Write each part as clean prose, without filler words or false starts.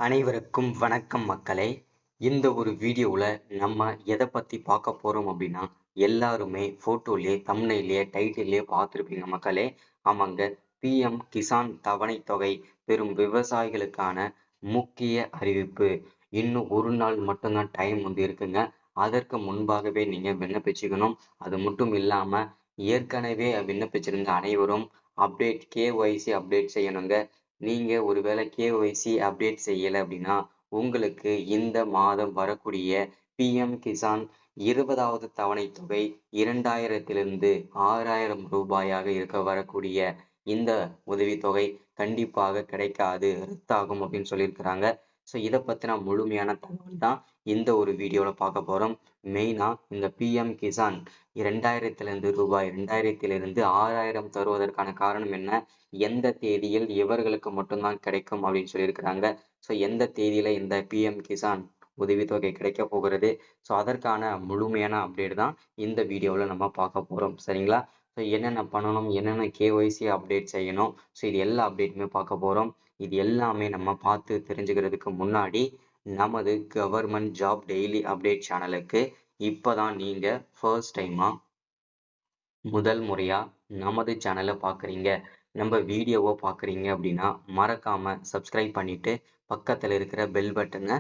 அனைவருக்கும் வணக்கம் மக்களே. இந்த ஒரு வீடியோவில் நம்ம எதை பற்றி பார்க்க போகிறோம் அப்படின்னா, எல்லாருமே ஃபோட்டோலேயே தம்ப்நெயிலே டைட்டிலே பார்த்துருப்பீங்க மக்களே. ஆமாங்க, பிஎம் கிசான் தவணை தொகை பெறும் விவசாயிகளுக்கான முக்கிய அறிவிப்பு. இன்னும் ஒரு நாள் மட்டும்தான் டைம் வந்து இருக்குங்க. அதற்கு முன்பாகவே நீங்கள் விண்ணப்பிச்சுக்கணும். அது மட்டும் இல்லாமல் ஏற்கனவே விண்ணப்பிச்சிருந்த அனைவரும் கேஒய்சி அப்டேட் செய்யணுங்க. நீங்க ஒருவேளை கேஒய்சி அப்டேட் செய்யலை அப்படின்னா உங்களுக்கு இந்த மாதம் வரக்கூடிய பிஎம் கிசான் 20வது தவணை தொகை 2000 6000 ரூபாயாக இருக்க வரக்கூடிய இந்த உதவித்தொகை கண்டிப்பாக கிடைக்காது, ரத்தாகும் அப்படின்னு சொல்லியிருக்கிறாங்க. ஸோ இதை பற்றின முழுமையான தகவல் தான் இந்த ஒரு வீடியோவில் பார்க்க போகிறோம். மெயினாக இந்த பிஎம் கிசான் 2000 ரூபாய் 6000 தருவதற்கான காரணம் என்ன, எந்த தேதியில் இவர்களுக்கு மட்டும்தான் கிடைக்கும் அப்படின்னு சொல்லியிருக்கிறாங்க. ஸோ எந்த தேதியில் இந்த பிஎம் கிசான் உதவித்தொகை கிடைக்க போகிறது, ஸோ அதற்கான முழுமையான அப்டேட் தான் இந்த வீடியோவில் நம்ம பார்க்க போகிறோம். சரிங்களா? ஸோ என்னென்ன பண்ணணும், என்னென்ன கேஒய்சி அப்டேட் செய்யணும், ஸோ இது எல்லா அப்டேட்டுமே பார்க்க போகிறோம். இது எல்லாமே நம்ம பார்த்து தெரிஞ்சுக்கிறதுக்கு முன்னாடி நமது கவர்மெண்ட் ஜாப் டெய்லி அப்டேட் சேனலுக்கு இப்போ தான் நீங்கள் ஃபர்ஸ்ட் டைமாக முதல் முறையாக நமது சேனலை பார்க்குறீங்க, நம்ம வீடியோவை பார்க்குறீங்க அப்படின்னா மறக்காமல் சப்ஸ்கிரைப் பண்ணிவிட்டு பக்கத்தில் இருக்கிற பெல் பட்டனை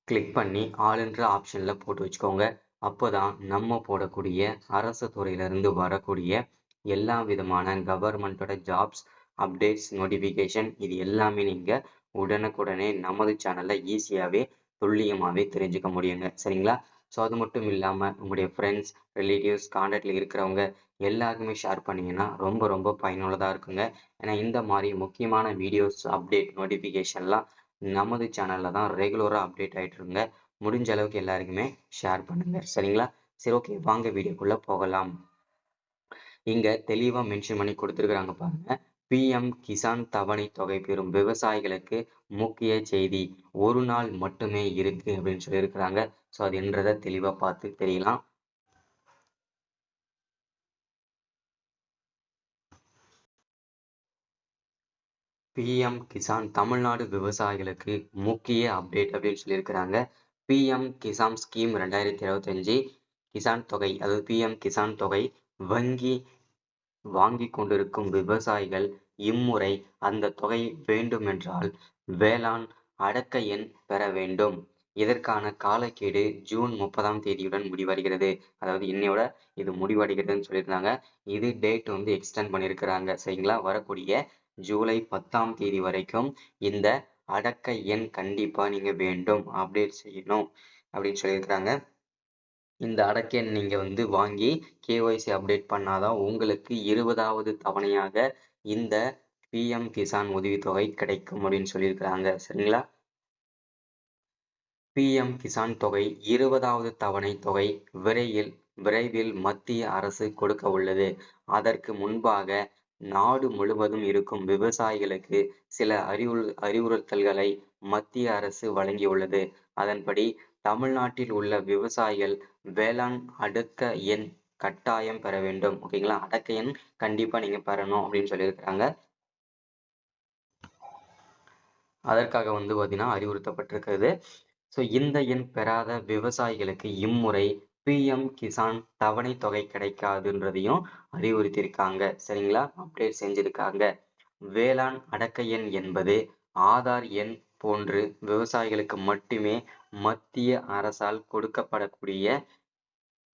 கிளிக் பண்ணி ஆளுன்ற ஆப்ஷனில் போட்டு வச்சுக்கோங்க. அப்போ தான் நம்ம போடக்கூடிய அரசு துறையிலிருந்து வரக்கூடிய எல்லா விதமான கவர்மெண்ட்டோட ஜாப்ஸ் அப்டேட்ஸ் நோட்டிஃபிகேஷன் இது எல்லாமே நீங்கள் உடனுக்குடனே நமது சேனலில் ஈஸியாகவே துல்லியமாகவே தெரிஞ்சுக்க முடியுங்க. சரிங்களா? ஸோ அது மட்டும் இல்லாமல் உங்களுடைய ஃப்ரெண்ட்ஸ், ரிலேட்டிவ்ஸ், கான்டாக்டில் இருக்கிறவங்க எல்லாருக்குமே ஷேர் பண்ணிங்கன்னா ரொம்ப ரொம்ப பயனுள்ளதாக இருக்குங்க. ஏன்னா இந்த மாதிரி முக்கியமான வீடியோஸ் அப்டேட் நோட்டிஃபிகேஷன்லாம் நமது சேனலில் தான் ரெகுலராக அப்டேட் ஆகிட்டு இருங்க. முடிஞ்ச அளவுக்கு எல்லாருக்குமே ஷேர் பண்ணுங்க. சரிங்களா? சரி, ஓகே, வாங்க வீடியோக்குள்ளே போகலாம். இங்கே தெளிவாக மென்ஷன் பண்ணி கொடுத்துருக்குறாங்க பாருங்க. பிஎம் கிசான் தவணை தொகை பெறும் விவசாயிகளுக்கு முக்கிய செய்தி, ஒரு நாள் மட்டுமே இருக்கு அப்படின்னு சொல்லியிருக்கிறாங்க. ஸோ அது என்றதை தெளிவாக பார்த்து தெரியலாம். பிஎம் கிசான் தமிழ்நாடு விவசாயிகளுக்கு முக்கிய அப்டேட் அப்படின்னு சொல்லியிருக்கிறாங்க. பிஎம் கிசான் ஸ்கீம் 2025 கிசான் தொகை, அதாவது பிஎம் கிசான் தொகை வாங்கி கொண்டிருக்கும் விவசாயிகள் இம்முறை அந்த தொகை வேண்டுமென்றால் வேளாண் அடக்க எண் பெற வேண்டும். இதற்கான காலக்கெடு ஜூன் 30ஆம் தேதியுடன் முடிவடைகிறது. அதாவது இன்னையோட இது முடிவடைகிறதுன்னு சொல்லியிருந்தாங்க. இது டேட் வந்து எக்ஸ்டெண்ட் பண்ணியிருக்கிறாங்க. சரிங்களா? வரக்கூடிய ஜூலை 10ஆம் தேதி வரைக்கும் இந்த அடக்க எண் கண்டிப்பா நீங்க வேண்டும், அப்டேட் செய்யணும் அப்படின்னு சொல்லியிருக்கிறாங்க. இந்த அடக்க எண் நீங்க வந்து வாங்கி கேஒய்சி அப்டேட் பண்ணாதான் உங்களுக்கு 20வது தவணையாக இந்த பிஎம் கிசான் உதவித்தொகை கிடைக்கும் அப்படின்னு சொல்லியிருக்கிறாங்க. சரிங்களா? பிஎம் கிசான் தொகை 20வது தவணை தொகை விரைவில் மத்திய அரசு கொடுக்க உள்ளது. அதற்கு முன்பாக நாடு முழுவதும் இருக்கும் விவசாயிகளுக்கு சில அறிவுறுத்தல்களை மத்திய அரசு வழங்கியுள்ளது. அதன்படி தமிழ்நாட்டில் உள்ள விவசாயிகள் வேளாண் அடக்க எண் கட்டாயம் பெற வேண்டும். ஓகேங்களா? அடக்க எண் கண்டிப்பா நீங்க பெறணும் அப்படின்னு சொல்லியிருக்கிறாங்க. அதற்காக வந்து பார்த்தீங்கன்னா அறிவுறுத்தப்பட்டிருக்கிறது. ஸோ இந்த எண் பெறாத விவசாயிகளுக்கு இம்முறை பிஎம் கிசான் தவணை தொகை கிடைக்காதுன்றதையும் அறிவுறுத்தியிருக்காங்க. சரிங்களா? அப்டேட் செஞ்சிருக்காங்க. வேளாண் அடக்க எண் என்பது ஆதார் எண் போன்று விவசாயிகளுக்கு மட்டுமே மத்திய அரசால் கொடுக்கப்படக்கூடிய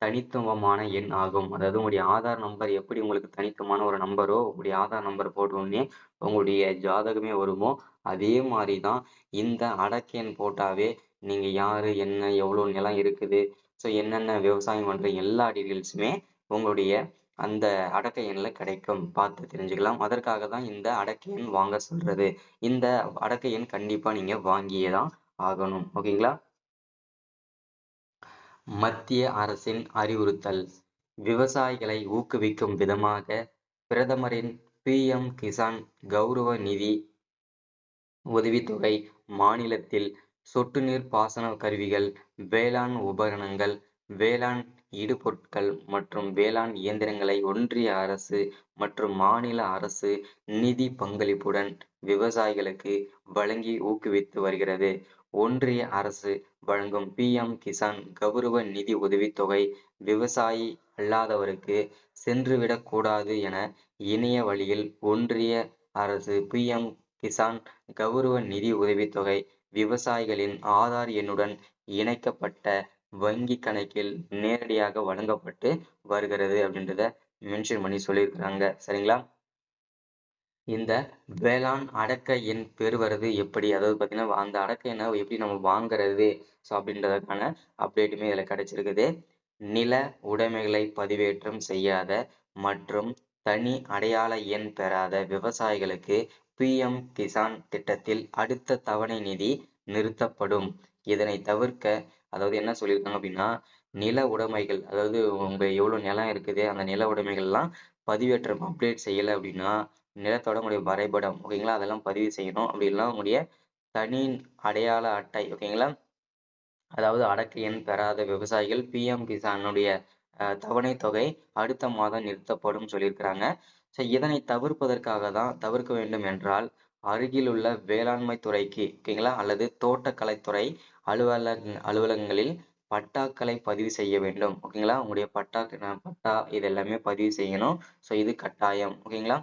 தனித்துவமான எண் ஆகும். அதாவது உங்களுடைய ஆதார் நம்பர் எப்படி உங்களுக்கு தனித்துவமான ஒரு நம்பரோ, உங்களுடைய ஆதார் நம்பர் போட்டோடனே உங்களுடைய ஜாதகமே வருமோ, அதே மாதிரி தான் இந்த அடக்க எண் போட்டாவே நீங்க யாரு, என்ன, எவ்வளோ நிலம் இருக்குது, ஸோ என்னென்ன விவசாயம் பண்ற எல்லா டீட்டெயில்ஸுமே உங்களுடைய அந்த அடக்க எண்ணில் கிடைக்கும். பார்த்து தெரிஞ்சுக்கலாம். அதற்காக தான் இந்த அடக்க எண் வாங்க சொல்றது. இந்த அடக்க எண் கண்டிப்பா நீங்க வாங்கியே தான் ஆகணும். ஓகேங்களா? மத்திய அரசின் அறிவுறுத்தல். விவசாயிகளை ஊக்குவிக்கும் விதமாக பிரதமரின் பிஎம் கிசான் கௌரவ நிதி உதவித்தொகை மாநிலத்தில் சொட்டு நீர் பாசன கருவிகள், வேளாண் உபகரணங்கள், வேளாண் இடுபொருட்கள் மற்றும் வேளாண் இயந்திரங்களை ஒன்றிய அரசு மற்றும் மாநில அரசு நிதி பங்களிப்புடன் விவசாயிகளுக்கு வழங்கி ஊக்குவித்து வருகிறது. ஒன்றிய அரசு வழங்கும் பிஎம் கிசான் கௌரவ நிதி உதவித்தொகை விவசாயி அல்லாதவருக்கு சென்றுவிடக் கூடாது என இணைய வழியில் ஒன்றிய அரசு பிஎம் கிசான் கௌரவ நிதி உதவித்தொகை விவசாயிகளின் ஆதார் எண்ணுடன் இணைக்கப்பட்ட வங்கி கணக்கில் நேரடியாக வழங்கப்பட்டு வருகிறது அப்படின்றத மென்ஷன் பண்ணி சொல்லியிருக்கிறாங்க. சரிங்களா? இந்த வேளாண் அடக்க எண் பெறுவது எப்படி, அதாவது பார்த்தீங்கன்னா அந்த அடக்க எண்ணை எப்படி நம்ம வாங்குறது ஸோ அப்படின்றதுக்கான அப்டேட்டுமே இதில் கிடைச்சிருக்குது. நில உடைமைகளை பதிவேற்றம் செய்யாத மற்றும் தனி அடையாள எண் பெறாத விவசாயிகளுக்கு பிஎம் கிசான் திட்டத்தில் அடுத்த தவணை நிதி நிறுத்தப்படும். இதனை தவிர்க்க, அதாவது என்ன சொல்லியிருக்காங்க அப்படின்னா, நில உடைமைகள், அதாவது உங்க எவ்வளவு நிலம் இருக்குது அந்த நில உடைமைகள்லாம் பதிவேற்றம் அப்டேட் செய்யலை அப்படின்னா நிலத்தோட உங்களுடைய வரைபடம் ஓகேங்களா, அதெல்லாம் பதிவு செய்யணும். அப்படி இல்லைன்னா உங்களுடைய தனி அடையாள அட்டை ஓகேங்களா, அதாவது அடக்க எண் பெறாத விவசாயிகள் பிஎம் கிசானுடைய தவணை தொகை அடுத்த மாதம் நிறுத்தப்படும் சொல்லியிருக்கிறாங்க. ஸோ இதனை தவிர்க்க வேண்டும் என்றால் அருகிலுள்ள வேளாண்மை துறைக்கு ஓகேங்களா அல்லது தோட்டக்கலைத்துறை அலுவலகங்களில் பட்டாக்களை பதிவு செய்ய வேண்டும். ஓகேங்களா, உங்களுடைய பட்டா இது எல்லாமே பதிவு செய்யணும். ஸோ இது கட்டாயம். ஓகேங்களா,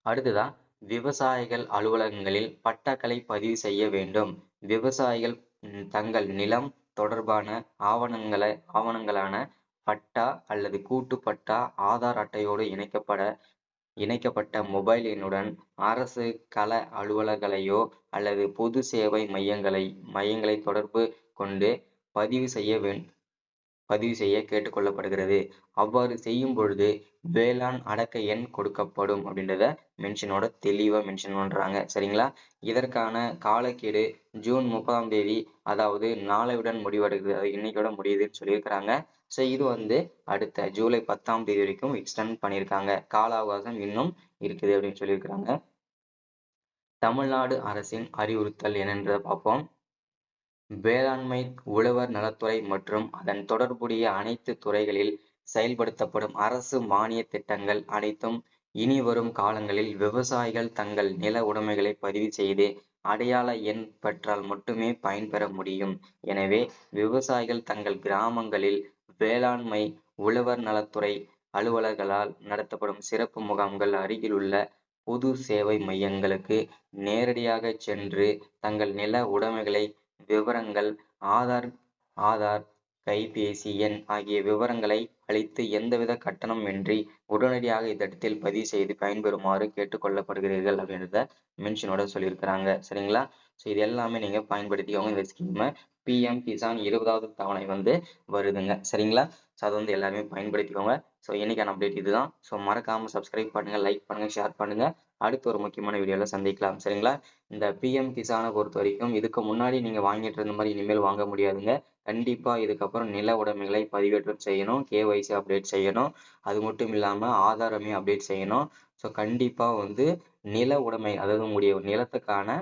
அடுத்ததா விவசாயிகள் அலுவலகங்களில் பட்டாக்களை பதிவு செய்ய வேண்டும். விவசாயிகள் தங்கள் நிலம் தொடர்பான ஆவணங்களான பட்டா அல்லது கூட்டு பட்டா ஆதார் அட்டையோடு இணைக்கப்பட்ட மொபைல் எண்ணுடன் அரசு கள அலுவலர்களையோ அல்லது பொது சேவை மையங்களை தொடர்பு கொண்டு பதிவு செய்ய கேட்டுக்கொள்ளப்படுகிறது. அவ்வாறு செய்யும் பொழுது வேளாண் அடக்க எண் கொடுக்கப்படும் அப்படின்றத தெளிவா மென்ஷன் பண்றாங்க. சரிங்களா, இதற்கான காலக்கெடு ஜூன் 30ஆம் தேதி, அதாவது நாளையுடன் முடிவடைகிறது, அது இன்னைக்கோட முடியுதுன்னு சொல்லியிருக்கிறாங்க. ஸோ இது அடுத்த ஜூலை 10ஆம் தேதி வரைக்கும் எக்ஸ்டெண்ட் பண்ணியிருக்காங்க. கால அவகாசம் இன்னும் இருக்குது அப்படின்னு சொல்லியிருக்கிறாங்க. தமிழ்நாடு அரசின் அறிவுறுத்தல் என்னன்றதை பார்ப்போம். வேளாண்மை, உழவர் நலத்துறை மற்றும் அதன் தொடர்புடைய அனைத்து துறைகளில் செயல்படுத்தப்படும் அரசு மானிய திட்டங்கள் அனைத்தும் இனிவரும் காலங்களில் விவசாயிகள் தங்கள் நில உடைமைகளை பதிவு செய்து அடையாள எண் பெற்றால் மட்டுமே பயன்பெற முடியும். எனவே விவசாயிகள் தங்கள் கிராமங்களில் வேளாண்மை, உழவர் நலத்துறை அலுவலர்களால் நடத்தப்படும் சிறப்பு முகாம்கள், அருகிலுள்ள பொது சேவை மையங்களுக்கு நேரடியாக சென்று தங்கள் நில உடைமைகளை விவரங்கள், ஆதார், கைபேசி எண் ஆகிய விவரங்களை அளித்து எந்தவித கட்டணமின்றி உடனடியாக இத்திட்டத்தில் பதிவு செய்து பயன்பெறுமாறு கேட்டுக்கொள்ளப்படுகிறீர்கள் அப்படின்றத மென்ஷனோட சொல்லியிருக்கிறாங்க. சரிங்களா, ஸோ இது எல்லாமே நீங்க பயன்படுத்திக்கோங்க. இந்த ஸ்கீமை பிஎம் கிசான் 20வது தவணை வருதுங்க. சரிங்களா, ஸோ அதை எல்லாருமே பயன்படுத்திக்கோங்க. ஸோ இன்னைக்கான அப்டேட் இதுதான். ஸோ மறக்காம சப்ஸ்கிரைப் பண்ணுங்க, லைக் பண்ணுங்க, ஷேர் பண்ணுங்க. அடுத்த ஒரு முக்கியமான வீடியோல சந்திக்கலாம். சரிங்களா, இந்த பிஎம் கிசானை பொறுத்த வரைக்கும் இதுக்கு முன்னாடி நீங்க வாங்கிட்டு இருந்த மாதிரி இனிமேல் வாங்க முடியாதுங்க. கண்டிப்பா இதுக்கப்புறம் நில உடைமைகளை பதிவேற்றம் செய்யணும், கேஒய்சி அப்டேட் செய்யணும். அது மட்டும் இல்லாம ஆதாரமே அப்டேட் செய்யணும். ஸோ கண்டிப்பா நில உடைமை, அதாவது உங்களுடைய நிலத்துக்கான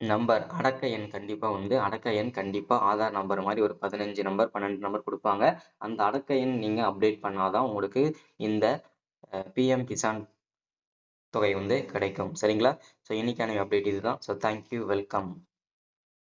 நம்பர், அடக்க எண் கண்டிப்பா ஆதார் நம்பர் மாதிரி ஒரு 15 நம்பர் 12 நம்பர் கொடுப்பாங்க. அந்த அடக்க எண் நீங்க அப்டேட் பண்ணாதான் உங்களுக்கு இந்த பிஎம் கிசான் தொகை கிடைக்கும். சரிங்களா, ஸோ இன்னைக்கான அப்டேட் இதுதான். So thank you, welcome.